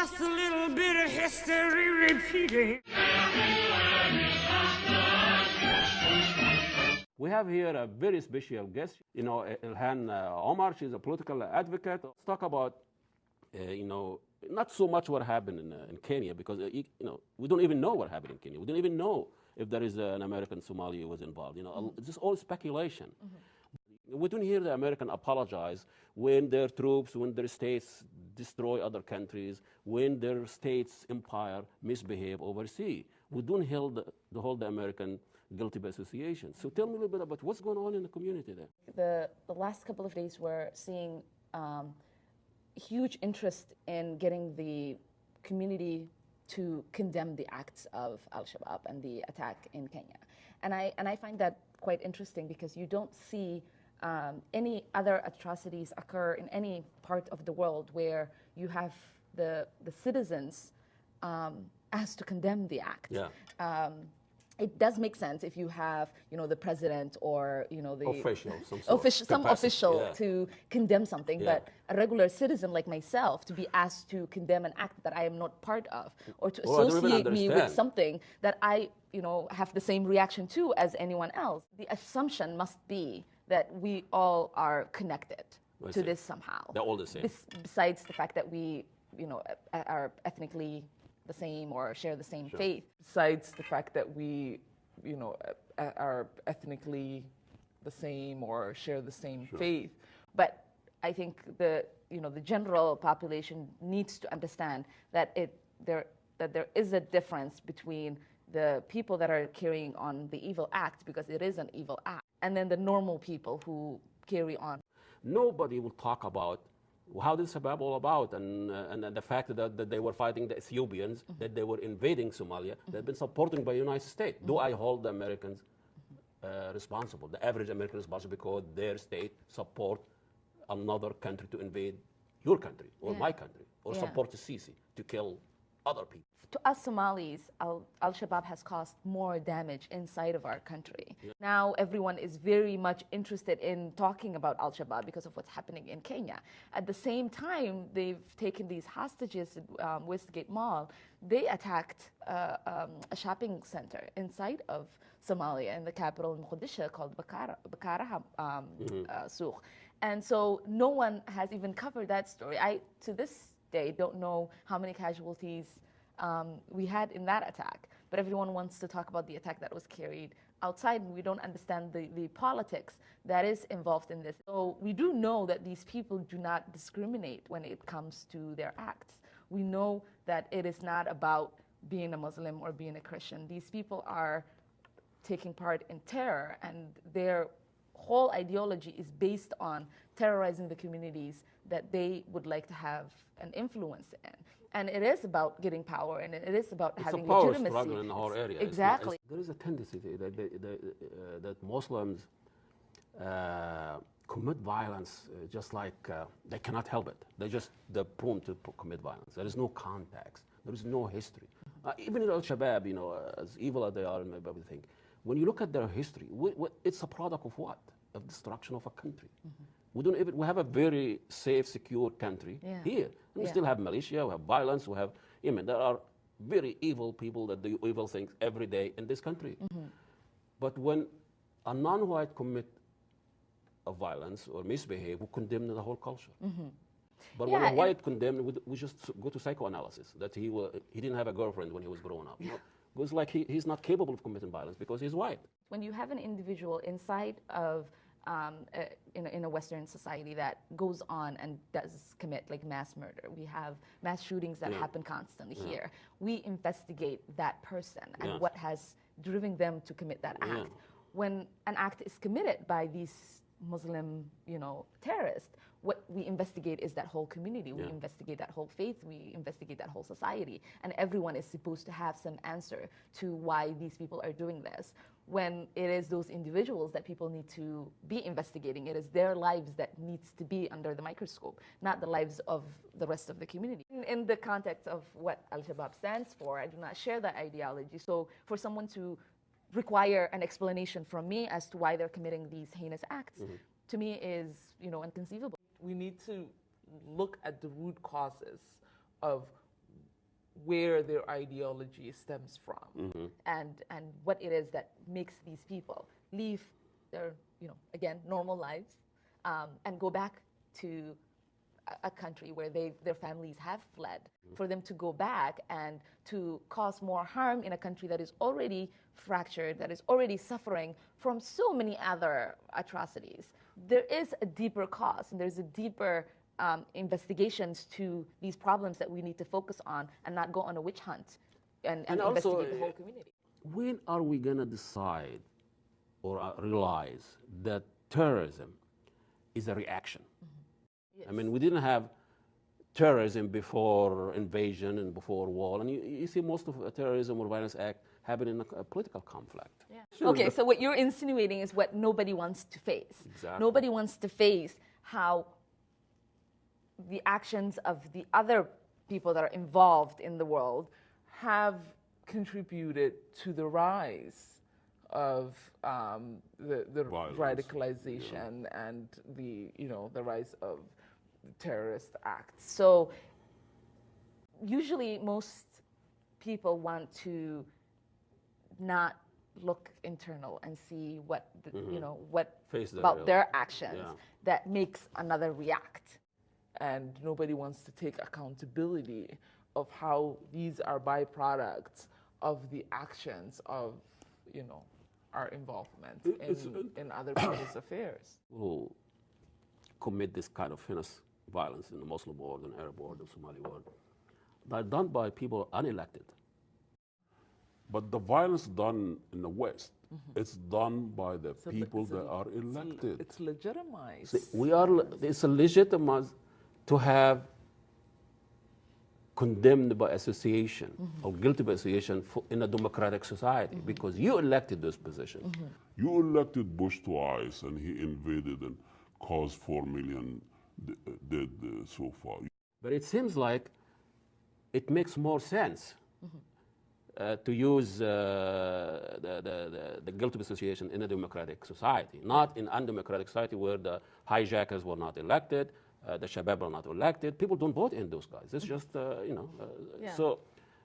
Just a little bit of history repeating. We have here a very special guest, Ilhan Omar. She's a political advocate. Let's talk about, not so much what happened in Kenya, because, we don't even know what happened in Kenya. We don't even know if there is an American Somali who was involved. It's just all speculation. We don't hear the American apologize when their troops, when their states destroy other countries, when their states' empire misbehave overseas. We don't hear the whole American guilty by association. So tell me a little bit about what's going on in the community there. The last couple of days we're seeing huge interest in getting the community to condemn the acts of Al-Shabaab and the attack in Kenya. And I find that quite interesting, because you don't see any other atrocities occur in any part of the world where you have the citizens asked to condemn the act. Yeah. It does make sense if you have, the president or, the official, official to condemn something, but a regular citizen like myself to be asked to condemn an act that I am not part of, or to associate me with something that I, have the same reaction to as anyone else. The assumption must be that we all are connected to this somehow. They're all the same. Besides the fact that we, are ethnically the same or share the same faith. Besides the fact that we, are ethnically the same or share the same faith. But I think the general population needs to understand that there is a difference between the people that are carrying on the evil act, because it is an evil act, and then the normal people who carry on. Nobody will talk about how this is all about, and the fact that they were fighting the Ethiopians, that they were invading Somalia, they've been supported by the United States. Do I hold the Americans responsible, the average American responsible, because their state support another country to invade your country or my country, or support the Sisi to kill other people? To us Somalis, Al-Shabaab has caused more damage inside of our country. Now everyone is very much interested in talking about Al-Shabaab because of what's happening in Kenya. At the same time, they've taken these hostages at Westgate Mall. They attacked a shopping center inside of Somalia, in the capital Mogadishu, called Bakaraha Souq. And so no one has even covered that story. I, to this day, don't know how many casualties we had in that attack, but everyone wants to talk about the attack that was carried outside, and we don't understand the politics that is involved in this. So we do know that these people do not discriminate when it comes to their acts. We know that it is not about being a Muslim or being a Christian. These people are taking part in terror, and their whole ideology is based on terrorizing the communities that they would like to have an influence in. And it is about getting power, and it is about having legitimacy. It's a power struggle in the whole area. Exactly. There is a tendency that Muslims commit violence just like they cannot help it. They're prone to commit violence. There is no context. There is no history. Even in Al-Shabaab, as evil as they are and everything, when you look at their history, it's a product of what? Of destruction of a country. We have a very safe, secure country here. And we still have militia, we have violence, there are very evil people that do evil things every day in this country. But when a non-white commit a violence or misbehave, we condemn the whole culture. But when a white condemned, we just go to psychoanalysis, that he didn't have a girlfriend when he was growing up. It's like he's not capable of committing violence because he's white. When you have an individual inside of in a Western society that goes on and does commit like mass murder. We have mass shootings that happen constantly here. We investigate that person and what has driven them to commit that act. When an act is committed by these Muslim, terrorists, what we investigate is that whole community. We investigate that whole faith. We investigate that whole society. And everyone is supposed to have some answer to why these people are doing this. When it is those individuals that people need to be investigating, it is their lives that needs to be under the microscope, not the lives of the rest of the community. In the context of what Al-Shabaab stands for, I do not share that ideology. So for someone to require an explanation from me as to why they're committing these heinous acts, to me is, inconceivable. We need to look at the root causes of where their ideology stems from. and what it is that makes these people leave their, again, normal lives, and go back to a country where their families have fled, for them to go back and to cause more harm in a country that is already fractured, that is already suffering from so many other atrocities. There is a deeper cause, and there's a deeper investigations to these problems that we need to focus on, and not go on a witch hunt and also, investigate the whole community. When are we going to decide or realize that terrorism is a reaction? Yes. I mean, we didn't have terrorism before invasion and before war, and you see most of terrorism or violence act happen in a political conflict. Yeah. Okay, so what you're insinuating is what nobody wants to face. Exactly. Nobody wants to face how the actions of the other people that are involved in the world Have contributed to the rise of the Violence, radicalization and the rise of terrorist acts. So usually most people want to not look internal and see what what Face the about real. their actions Yeah. that makes another react. And nobody wants to take accountability of how these are byproducts of the actions of, our involvement in other people's affairs. Who commit this kind of heinous violence in the Muslim world and Arab world and Somali world, they're done by people unelected. But the violence done in the West, it's done by the So people it's a- that are elected. It's legitimized. See, it's a legitimate to have condemned by association or guilty by association in a democratic society because you elected those positions. You elected Bush twice, and he invaded and caused 4 million dead so far. But it seems like it makes more sense to use the guilty by association in a democratic society, not in undemocratic society where the hijackers were not elected, the Shabab are not elected. People don't vote in those guys. It's just, Yeah.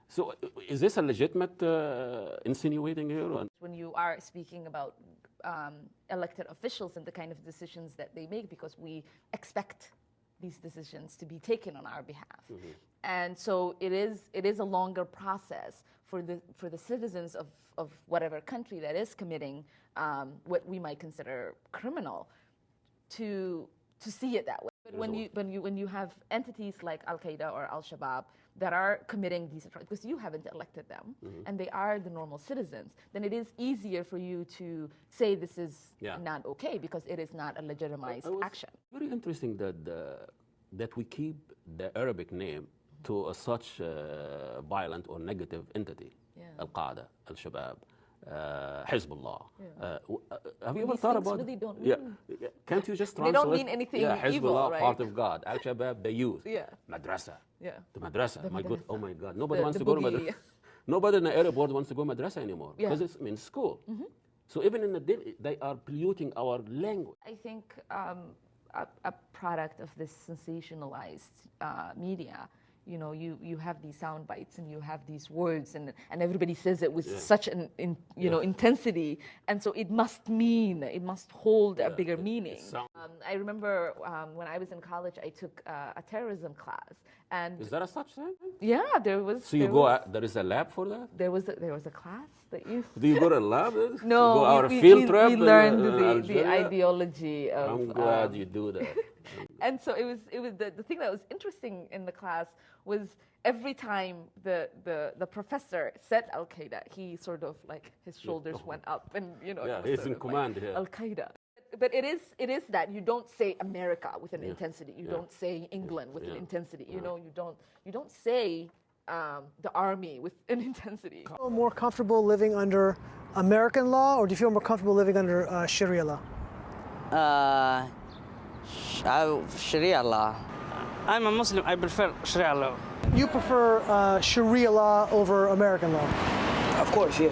So is this a legitimate insinuating here? When you are speaking about elected officials and the kind of decisions that they make, because we expect these decisions to be taken on our behalf. And so it is a longer process for the citizens of whatever country that is committing what we might consider criminal to see it that way. But when you have entities like Al-Qaeda or Al-Shabaab that are committing these atrocities, because you haven't elected them, and they are the normal citizens, then it is easier for you to say this is not okay because it is not a legitimized action. Very interesting that we keep the Arabic name to such violent or negative entity, Al-Qaeda, Al-Shabaab, Hezbollah. Have you ever These thought things about really don't yeah. mean- Can't you just They translate? don't mean anything Hezbollah, evil, right? part of God. Al-Shabaab, the youth. Yeah. Madrasa. Yeah. The madrasa. The My God. madrasa. Oh my God. Nobody The- wants the to go to boogie. madrasa. Nobody in the Arab world wants to go to madrasa anymore Yeah. because it means school. So even in the day, they are polluting our language. I think a product of this sensationalized media, you have these sound bites and you have these words and everybody says it with such an intensity, and so it must hold a bigger meaning. I remember when I was in college, I took a terrorism class, and Is that a such thing? yeah, there was. So you there go. was- There is a lab for that. There was a class that you. Do you go to a lab? No, You go out a we field trip. we in, learned the Algeria? ideology of. I'm glad you do that. And so it was the thing that was interesting in the class was every time the professor said Al-Qaeda, he sort of like his shoulders went up and it was he's sort in of command like, here. Al-Qaeda. But it is that you don't say America with an intensity. You don't say England with an intensity. You don't say the army with an intensity. Feel more comfortable living under American law, or do you feel more comfortable living under Sharia law? Sharia law. I'm a Muslim. I prefer Sharia law. You prefer Sharia law over American law? Of course, yeah.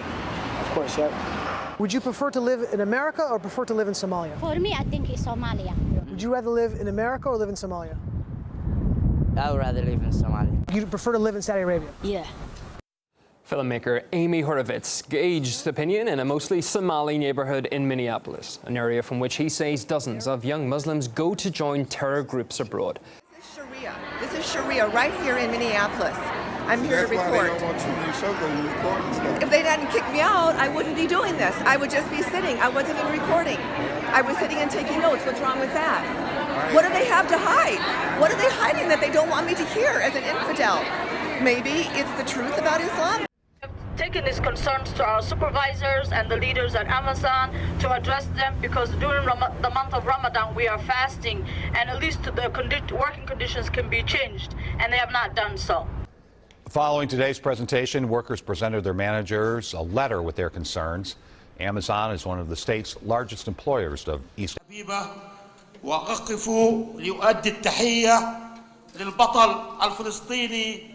Of course, yeah. Would you prefer to live in America or prefer to live in Somalia? For me, I think it's Somalia. Would you rather live in America or live in Somalia? I would rather live in Somalia. You prefer to live in Saudi Arabia? Yeah. Filmmaker Amy Horowitz gauged opinion in a mostly Somali neighborhood in Minneapolis, an area from which he says dozens of young Muslims go to join terror groups abroad. This is Sharia. This is Sharia right here in Minneapolis. I'm here to report. If they hadn't kicked me out, I wouldn't be doing this. I would just be sitting. I wasn't even recording. I was sitting and taking notes. What's wrong with that? What do they have to hide? What are they hiding that they don't want me to hear as an infidel? Maybe it's the truth about Islam. Taking these concerns to our supervisors and the leaders at Amazon to address them, because during the month of Ramadan we are fasting, and at least the working conditions can be changed, and they have not done so. Following today's presentation, workers presented their managers a letter with their concerns. Amazon is one of the state's largest employers of East. وقفوا ليؤدي التحية للبطل الفلسطيني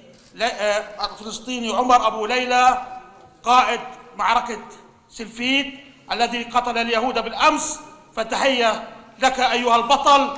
عمر أبو ليلى قائد معركة سلفيت الذي قتل اليهود بالأمس، فتحية لك أيها البطل.